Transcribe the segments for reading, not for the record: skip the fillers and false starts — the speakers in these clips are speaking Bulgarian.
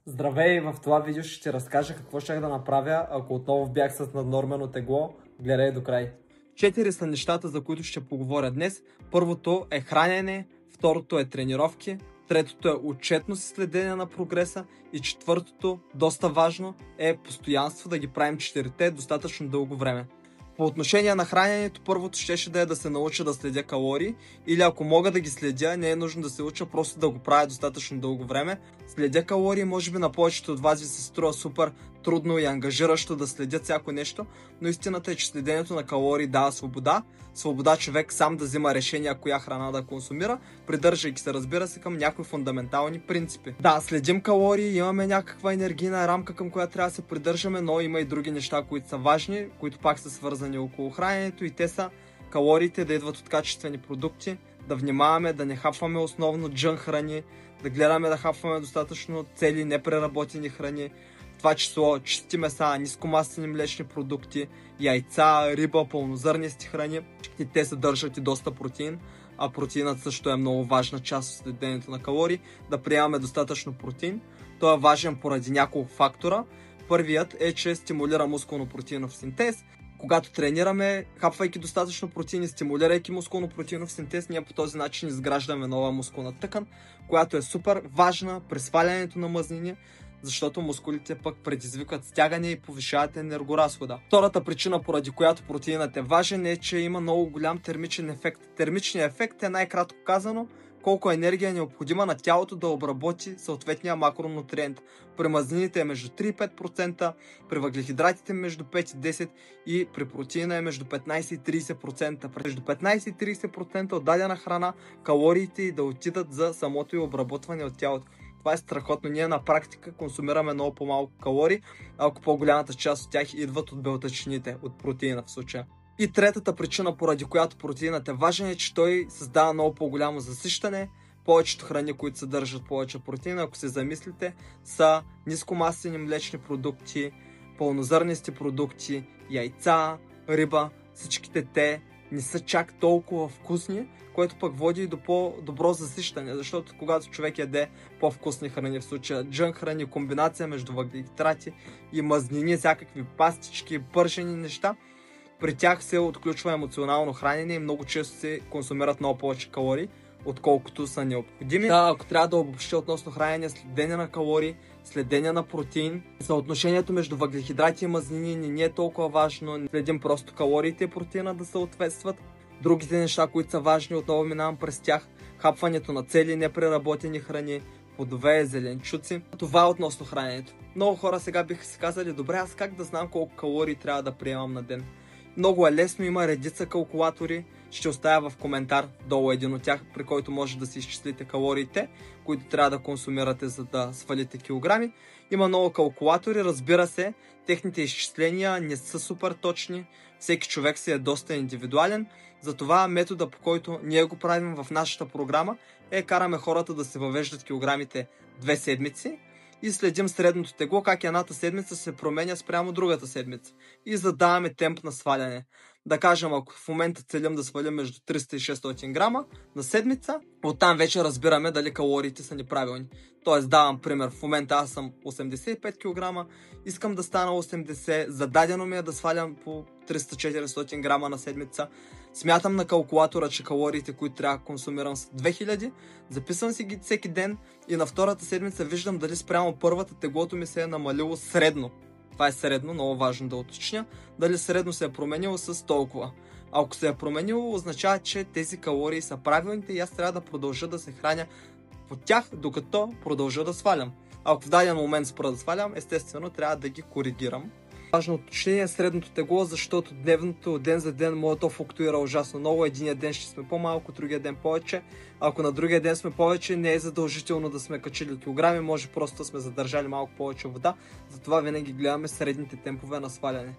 Здравей, в това видео ще ти разкажа какво щях да направя, ако отново бях с наднормено тегло. Гледай до край. 4 са нещата, за които ще поговоря днес. Първото е хранене, второто е тренировки, третото е отчетност и следене на прогреса и четвъртото, доста важно, е постоянство, да ги правим 4-те достатъчно дълго време. По отношение на храненето, първото щеше да е да се науча да следя калории, или ако мога да ги следя, не е нужно да се уча, просто да го правя достатъчно дълго време. Следя калории, може би на повечето от вас ви се струва супер трудно и ангажиращо да следят всяко нещо, но истината е, че следенето на калории дава свобода. Свобода човек сам да взима решения коя храна да консумира, придържайки се, разбира се, към някои фундаментални принципи. Да, следим калории, имаме някаква енергийна рамка, към която трябва да се придържаме, но има и други неща, които са важни, които пак са свързани около храненето, и те са калориите да идват от качествени продукти, да внимаваме да не хапваме основно джънк храни, да гледаме да хапваме достатъчно цели непреработени храни, в това число чисти меса, нискомаслени млечни продукти, яйца, риба, пълнозърнести храни. И те съдържат и доста протеин, а протеинът също е много важна част от следенето на калории. Да приемаме достатъчно протеин. Той е важен поради няколко фактора. Първият е, че стимулира мускулно-протеинов синтез. Когато тренираме, хапвайки достатъчно протеин и стимулирайки мускулно-протеинов синтез, ние по този начин изграждаме нова мускулна тъкан, която е супер важна при свалянето на мазнини, защото мускулите пък предизвикват стягане и повишават енергоразхода. Втората причина, поради която протеинът е важен, е, че има много голям термичен ефект. Термичният ефект е, най-кратко казано, колко енергия е необходима на тялото да обработи съответния макронутриент. При мазнините е между 3 и 5%, при въглехидратите между 5 и 10% и при протеина е между 15 и 30%. Между 15 и 30% от дадена храна калориите и да отидат за самото и обработване от тялото. Това е страхотно. Ние на практика консумираме много по-малко калории, ако по-голямата част от тях идват от белтъчините, от протеина в случая. И третата причина, поради която протеинът е важен, е, че той създава много по-голямо засищане. Повечето храни, които съдържат повече протеин, ако се замислите, са нискомаслени млечни продукти, пълнозърнести продукти, яйца, риба. Всичките те не са чак толкова вкусни, което пък води и до по-добро засищане, защото когато човек яде по-вкусни храни, в случая джънк храни, комбинация между въглехидрати и мазнини, всякакви пастички, пържени неща, при тях се отключва емоционално хранене и много често се консумират много повече калории, отколкото са необходими. Да, ако трябва да обобщя относно хранене, следене на калории, следене на протеин, съотношението между въглехидрати и мазнини не е толкова важно, следим просто калориите и протеина да съответстват. Другите неща, които са важни, отново минавам през тях: хапването на цели непреработени храни, плодове, зеленчуци. Това е относно храненето. Много хора сега биха си казали: добре, аз как да знам колко калории трябва да приемам на ден? Много е лесно, има редица калкулатори. Ще оставя в коментар долу един от тях, при който може да си изчислите калориите, които трябва да консумирате, за да свалите килограми. Има много калкулатори, разбира се, техните изчисления не са супер точни, всеки човек си е доста индивидуален, затова метода, по който ние го правим в нашата програма, е караме хората да се въвеждат килограмите 2 седмици и следим средното тегло, как едната седмица се променя спрямо другата седмица и задаваме темп на сваляне. Да кажем, ако в момента целим да свалим между 300 и 600 грама на седмица, оттам вече разбираме дали калориите са неправилни. Тоест, давам пример: в момента аз съм 85 кг, искам да стана 80, зададено ми е да свалям по 300-400 грама на седмица. Смятам на калкулатора, че калориите, които трябва да консумирам, са 2000, записвам си ги всеки ден и на втората седмица виждам дали спрямо първата теглото ми се е намалило средно. Това е средно, много важно да уточня, дали средно се е променило с толкова. Ако се е променило, означава, че тези калории са правилните и аз трябва да продължа да се храня по тях, докато продължа да свалям. Ако в даден момент спра да свалям, естествено трябва да ги коригирам. Важно уточнение е средното тегло, защото дневното, ден за ден, моето флуктуира ужасно много. Единия ден ще сме по-малко, другия ден повече. Ако на другия ден сме повече, не е задължително да сме качили килограми, може просто да сме задържали малко повече вода. Затова винаги гледаме средните темпове на сваляне.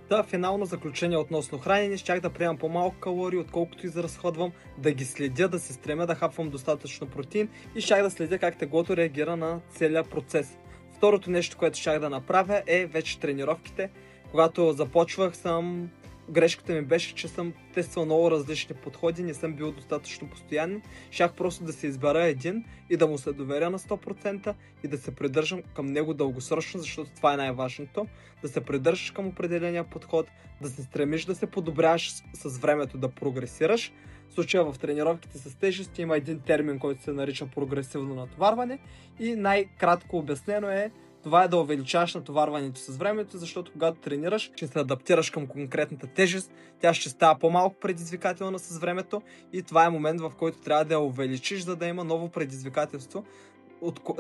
Да, финално заключение относно хранене: щях да приемам по-малко калории, отколкото изразходвам, да ги следя, да се стремя да хапвам достатъчно протеин и щях да следя как теглото реагира на целия процес. Второто нещо, което щях да направя, е вече тренировките. Когато започвах, съм грешката ми беше, че съм тествал много различни подходи, не съм бил достатъчно постоянен. Щях просто да се избера един и да му се доверя на 100% и да се придържам към него дългосрочно, защото това е най-важното. Да се придържаш към определения подход, да се стремиш да се подобряваш с времето, да прогресираш. В случая в тренировките с тежести има един термин, който се нарича прогресивно натоварване и най-кратко обяснено това е да увеличаваш натоварването с времето, защото когато тренираш, ще се адаптираш към конкретната тежест, тя ще става по-малко предизвикателна с времето и това е момент, в който трябва да я увеличиш, за да има ново предизвикателство,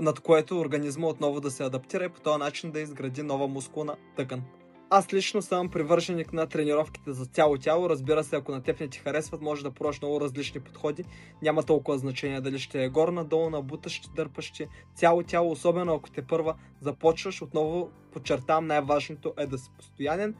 над което организма отново да се адаптира и по този начин да изгради нова мускулна тъкан. Аз лично съм привърженик на тренировките за цяло тяло. Разбира се, ако на теб не ти харесват, може да пробваш много различни подходи. Няма толкова значение дали ще е горна, долна, бутащи, дърпащи, цяло тяло, особено ако те първа започваш. Отново подчертавам, най-важното е да си постоянен.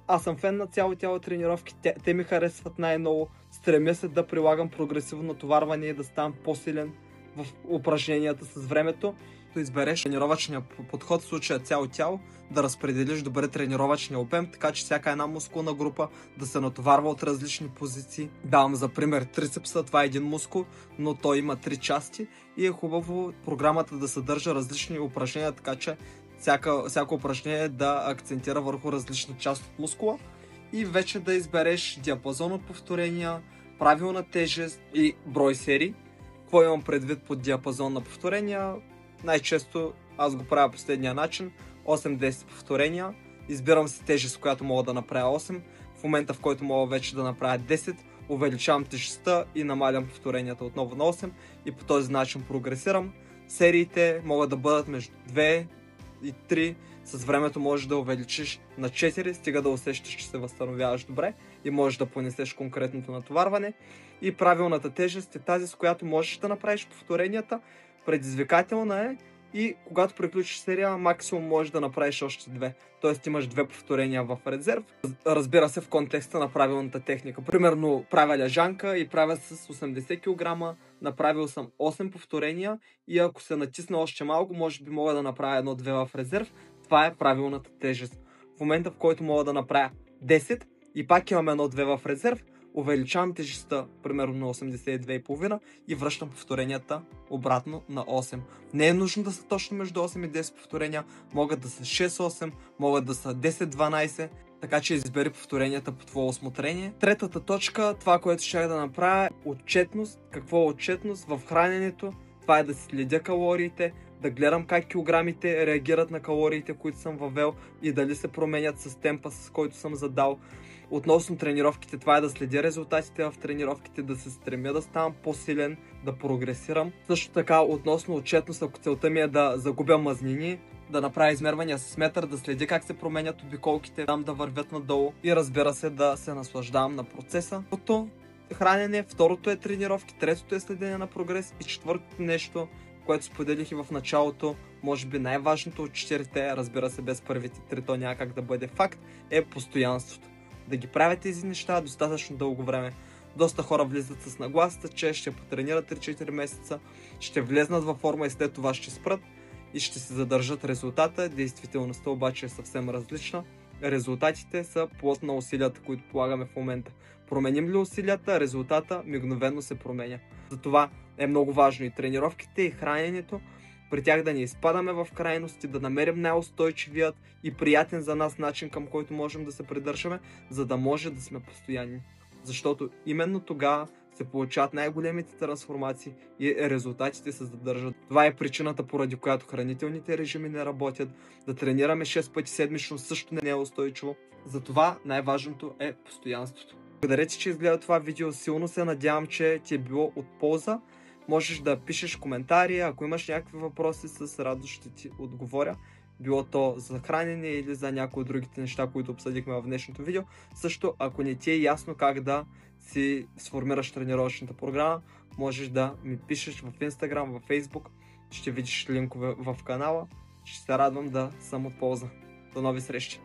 Аз съм фен на цяло тяло тренировки, те ми харесват най-много. Стремя се да прилагам прогресивно натоварване и да ставам по-силен в упражненията с времето. Да избереш тренировъчния подход, в случая цяло тяло, да разпределиш добре тренировъчния обем, така че всяка една мускулна група да се натоварва от различни позиции. Давам за пример трицепса, това е един мускул, но той има 3 части и е хубаво програмата да съдържа различни упражнения, така че всяко упражнение да акцентира върху различна част от мускула и вече да избереш диапазон от повторения, правилна тежест и брой серии. Какво имам предвид под диапазон на повторения? Най-често аз го правя последния начин. 8-10 повторения. Избирам си тежест, която мога да направя 8. В момента, в който мога вече да направя 10, увеличавам тежестта и намалям повторенията отново на 8 и по този начин прогресирам. Сериите могат да бъдат между 2 и 3. С времето можеш да увеличиш на 4, стига да усещаш, че се възстановяваш добре и можеш да понесеш конкретното натоварване. И правилната тежест е тази, с която можеш да направиш повторенията. Предизвикателна е и когато приключиш серия, максимум можеш да направиш още 2. Тоест имаш 2 повторения в резерв. Разбира се, в контекста на правилната техника. Примерно правя лежанка и правя с 80 кг, направил съм 8 повторения и ако се натисна още малко, може би мога да направя 1-2 в резерв. Това е правилната тежест. В момента, в който мога да направя 10 и пак имам 1-2 в резерв, увеличавам тежестта примерно на 82,5 и връщам повторенията обратно на 8. Не е нужно да са точно между 8 и 10 повторения, могат да са 6-8, могат да са 10-12, така че избери повторенията по твое усмотрение. Третата точка, това, което ще да направя, отчетност. Какво е отчетност в храненето? Това е да си следя калориите, да гледам как килограмите реагират на калориите, които съм въвел и дали се променят с темпа, с който съм задал. Относно тренировките, това е да следя резултатите в тренировките, да се стремя да ставам по-силен, да прогресирам. Също така, относно отчетност, ако целта ми е да загубя мазнини, да направя измервания с метър, да следя как се променят обиколките, там да вървят надолу и разбира се да се наслаждавам на процеса. Първото е хранене, второто е тренировки, третото е следене на прогрес и четвъртото нещо, което споделих и в началото, може би най-важното от четирите, разбира се без първите три, то няма как да бъде факт, е постоянството. Да ги правят тези неща достатъчно дълго време. Доста хора влизат с нагласата, че ще потренират 3-4 месеца, ще влезнат във форма и след това ще спрат и ще се задържат резултата. Действителността обаче е съвсем различна. Резултатите са плод на усилията, които полагаме в момента. Променим ли усилията, резултата мигновено се променя. Затова е много важно и тренировките, и храненето, при тях да не изпадаме в крайности, да намерим най-устойчивият и приятен за нас начин, към който можем да се придържаме, за да може да сме постоянни. Защото именно тогава се получават най-големите трансформации и резултатите се задържат. Това е причината, поради която хранителните режими не работят. Да тренираме 6 пъти седмично също не е устойчиво. Затова най-важното е постоянството. Благодаря ти, че изгледа това видео. Силно се надявам, че ти е било от полза. Можеш да пишеш коментари, ако имаш някакви въпроси, с радост ще ти отговоря. Било то за хранене или за някои от другите неща, които обсъдихме в днешното видео. Също, ако не ти е ясно как да си сформираш тренировъчната програма, можеш да ми пишеш в Instagram, в Facebook. Ще видиш линкове в канала. Ще се радвам да съм от полза. До нови срещи!